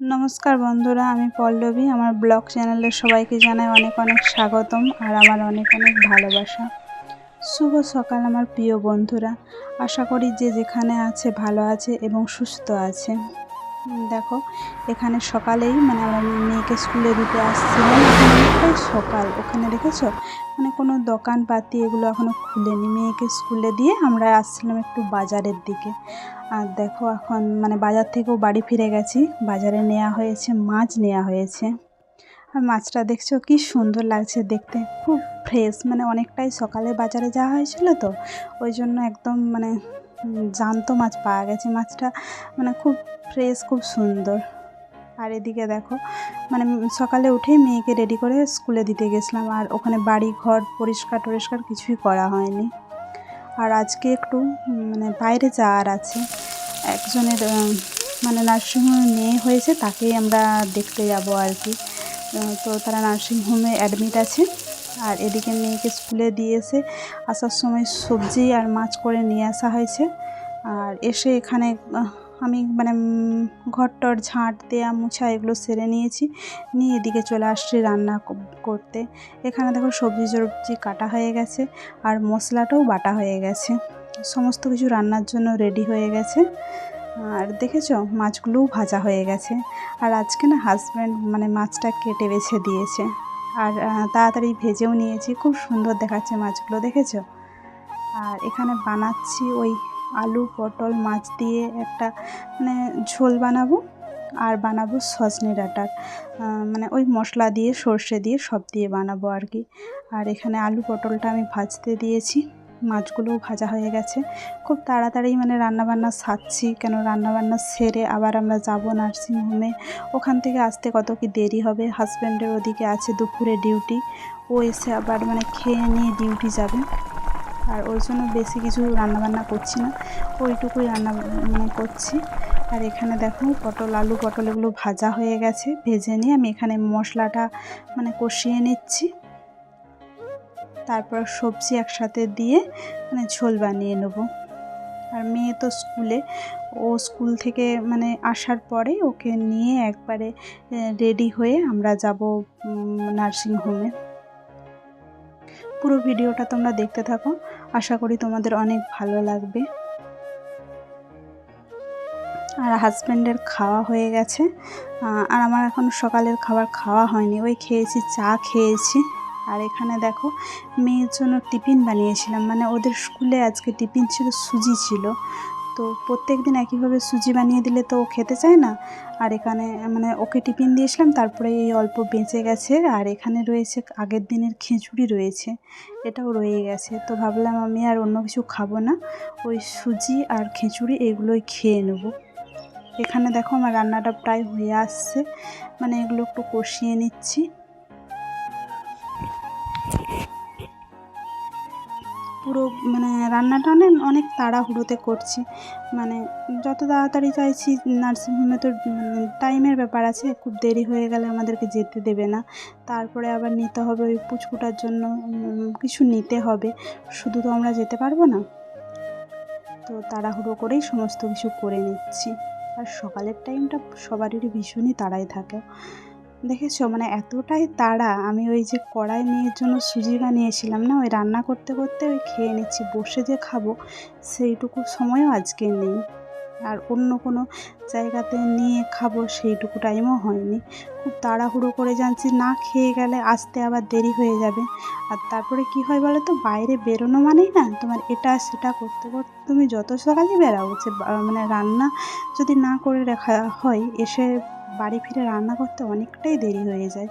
নমস্কার বন্ধুরা, আমি পল্লবী। আমার ব্লগ চ্যানেলে সবাইকে জানাই অনেক অনেক স্বাগতম আর আমার অনেক অনেক ভালোবাসা। শুভ সকাল আমার প্রিয় বন্ধুরা। আশা করি যে যেখানে আছে ভালো আছে এবং সুস্থ আছে। দেখো, এখানে সকালেই আমরা মেয়েকে স্কুলে দিতে আসছিলাম। এখন অনেকটাই সকাল। ওখানে দেখেছো কোনো দোকানপাতি এগুলো এখনও খুলেনি। মেয়েকে স্কুলে দিয়ে আমরা আসছিলাম একটু বাজারের দিকে। আর দেখো, এখন বাজার থেকেও বাড়ি ফিরে গেছি। বাজারে নেওয়া হয়েছে মাছ, নেওয়া হয়েছে। আর মাছটা দেখছো কি সুন্দর লাগছে দেখতে, খুব ফ্রেশ। অনেকটাই সকালে বাজারে যাওয়া হয়েছিল তো, ওই জন্য একদম জ্যান্ত মাছ পাওয়া গেছে। মাছটা খুব ফ্রেশ, খুব সুন্দর। আর এদিকে দেখো, সকালে উঠেই মেয়েকে রেডি করে স্কুলে দিতে গেছিলাম। আর ওখানে বাড়ি ঘর পরিষ্কার টরিষ্কার কিছুই করা হয়নি। আর আজকে একটু বাইরে যাওয়ার আছে। একজনের নার্সিংহোমে মেয়ে হয়েছে, তাকেই আমরা দেখতে যাব আর কি। তো তারা নার্সিংহোমে অ্যাডমিট আছে। আর এদিকে মেয়েকে স্কুলে দিয়ে এসে আসার সময় সবজি আর মাছ করে নিয়ে আসা হয়েছে। আর এসে এখানে আমি ঘর টর ঝাঁট দেওয়া মুছা এগুলো সেরে নিয়েছি, নিয়ে এদিকে চলে আসছি রান্না করতে। এখানে দেখো সবজি টবজি কাটা হয়ে গেছে আর মশলাটাও বাটা হয়ে গেছে। সমস্ত কিছু রান্নার জন্য রেডি হয়ে গেছে। আর দেখেছো মাছগুলোও ভাজা হয়ে গেছে। আর আজকে না হাজব্যান্ড মাছটা কেটে বেছে দিয়েছে। আর তাড়াতাড়ি ভেজেও নিয়েছি, খুব সুন্দর দেখাচ্ছে মাছগুলো, দেখেছো। আর এখানে বানাচ্ছি ওই আলু পটল মাছ দিয়ে একটা ঝোল বানাবো। আর বানাবো সজনে ডাঁটার ওই মশলা দিয়ে সর্ষে দিয়ে সব দিয়ে বানাবো আর কি। আর এখানে আলু পটলটা আমি ভাজতে দিয়েছি, মাছগুলোও ভাজা হয়ে গেছে। খুব তাড়াতাড়ি রান্নাবান্না সারছি, কেন রান্নাবান্না সেরে আবার আমরা যাব নার্সিংহোমে। ওখান থেকে আসতে কত কি দেরি হবে। হাজব্যান্ডের ওদিকে আছে দুপুরে ডিউটি, ও এসে আবার খেয়ে নিয়ে ডিউটি যাবে। আর ওই জন্য বেশি কিছু রান্নাবান্না করছি না, ওইটুকুই রান্না করছি। আর এখানে দেখো আলু পটল এগুলো ভাজা হয়ে গেছে। ভেজে নিয়ে আমি এখানে মশলাটা কষিয়ে নিচ্ছি। তারপর সবজি একসাথে দিয়ে ঝোল বানিয়ে নেব। আর মেয়ে তো স্কুলে, ও স্কুল থেকে আসার পরে ওকে নিয়ে একবারে রেডি হয়ে আমরা যাব নার্সিংহোমে। পুরো ভিডিওটা তোমরা দেখতে থাকো, আশা করি তোমাদের অনেক ভালো লাগবে। আর হাজব্যান্ডের খাওয়া হয়ে গেছে। আর আমার এখন সকালের খাবার খাওয়া হয়নি, ওই খেয়েছি, চা খেয়েছি। আর এখানে দেখো মেয়ের জন্য টিফিন বানিয়েছিলাম। ওদের স্কুলে আজকে টিফিন ছিল, সুজি ছিল। তো প্রত্যেক দিন একইভাবে সুজি বানিয়ে দিলে তো ও খেতে চায় না। আর এখানে ওকে টিফিন দিয়েছিলাম, তারপরে এই অল্প বেঁচে গেছে। আর এখানে রয়েছে আগের দিনের খিচুড়ি রয়েছে, এটাও রয়ে গেছে। তো ভাবলাম আমি আর অন্য কিছু খাবো না, ওই সুজি আর খিচুড়ি এগুলোই খেয়ে নেব। এখানে দেখো আমার রান্নাটা প্রায় হয়ে আসছে, এগুলো একটু কষিয়ে নিচ্ছি। পুরো রান্নাটা অনেক তাড়াহুড়োতে করছি। যত তাড়াতাড়ি চাইছি, নার্সিংহোমে তো টাইমের ব্যাপার আছে, খুব দেরি হয়ে গেলে আমাদেরকে যেতে দেবে না। তারপরে আবার নিতে হবে ওই পুচকুটার জন্য কিছু নিতে হবে, শুধু তো আমরা যেতে পারবো না। তো তাড়াহুড়ো করেই সমস্ত কিছু করে নিচ্ছি। আর সকালের টাইমটা সবারই ভীষণই তাড়াই থাকে, দেখেছো। এতটাই তাড়া, আমি ওই যে কড়াই মেয়ের জন্য সুজি বানিয়েছিলাম না, ওই রান্না করতে করতে ওই খেয়ে নিচ্ছি। বসে যে খাবো সেইটুকু সময়ও আজকে নেই। আর অন্য কোনো জায়গাতে নিয়ে খাবো সেইটুকু টাইমও হয়নি। খুব তাড়াহুড়ো করে যাচ্ছি, না খেয়ে গেলে আসতে আবার দেরি হয়ে যাবে। আর তারপরে কি হয় বলো তো, বাইরে বেরোনো মানেই না তোমার এটা সেটা করতে করতে তুমি যত সকালে বেরাও, যে রান্না যদি না করে রাখা হয়, এসে বাড়ি ফিরে রান্না করতে অনেকটাই দেরি হয়ে যায়।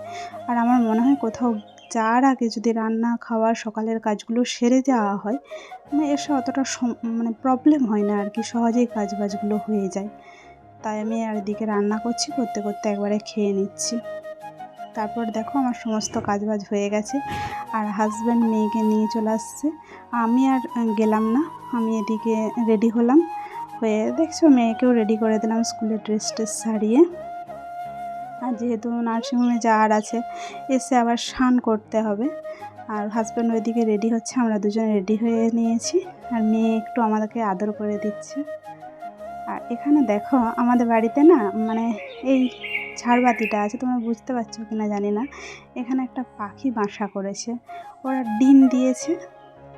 আর আমার মনে হয় কোথাও যাওয়ার আগে যদি রান্না খাওয়া সকালের কাজগুলো সেরে যাওয়া হয়, এসে অতটা প্রবলেম হয় না আর কি, সহজেই কাজবাজগুলো হয়ে যায়। তাই আমি আর এদিকে রান্না করছি, করতে করতে একবারে খেয়ে নিচ্ছি। তারপর দেখো আমার সমস্ত কাজবাজ হয়ে গেছে। আর হাজব্যান্ড মেয়েকে নিয়ে চলে আসছে, আমি আর গেলাম না। আমি এদিকে রেডি হলাম, হয়ে দেখছো মেয়েকেও রেডি করে দিলাম স্কুলের ড্রেস ট্রেস সারিয়ে। আর যেহেতু নার্সিংহোমে যাওয়ার আছে, এসে আবার স্নান করতে হবে। আর হাজব্যান্ড ওইদিকে রেডি হচ্ছে, আমরা দুজনে রেডি হয়ে নিয়েছি। আর মেয়ে একটু আমাদেরকে আদর করে দিচ্ছে। আর এখানে দেখো আমাদের বাড়িতে না এই ঝাড়বাতিটা আছে, তোমরা বুঝতে পারছো কি না জানি না, এখানে একটা পাখি বাসা করেছে। ওরা ডিম দিয়েছে,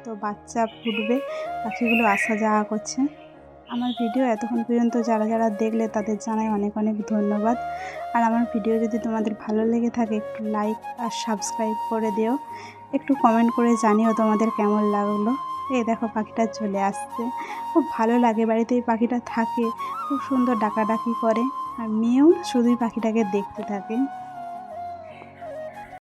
তো বাচ্চা ফুটবে, পাখিগুলো আসা যাওয়া করছে। আমার ভিডিও এতক্ষণ পর্যন্ত যারা যারা দেখলে তাদের জানাই অনেক অনেক ধন্যবাদ। আর আমার ভিডিও যদি তোমাদের ভালো লেগে থাকে একটু লাইক আর সাবস্ক্রাইব করে দিও, একটু কমেন্ট করে জানিও তোমাদের কেমন লাগলো। এই দেখো পাখিটা চলে আসছে, খুব ভালো লাগে, বাড়িতে এই পাখিটা থাকে, খুব সুন্দর ডাকাডাকি করে, আর মেয়েও শুধুই পাখিটাকে দেখতে থাকে।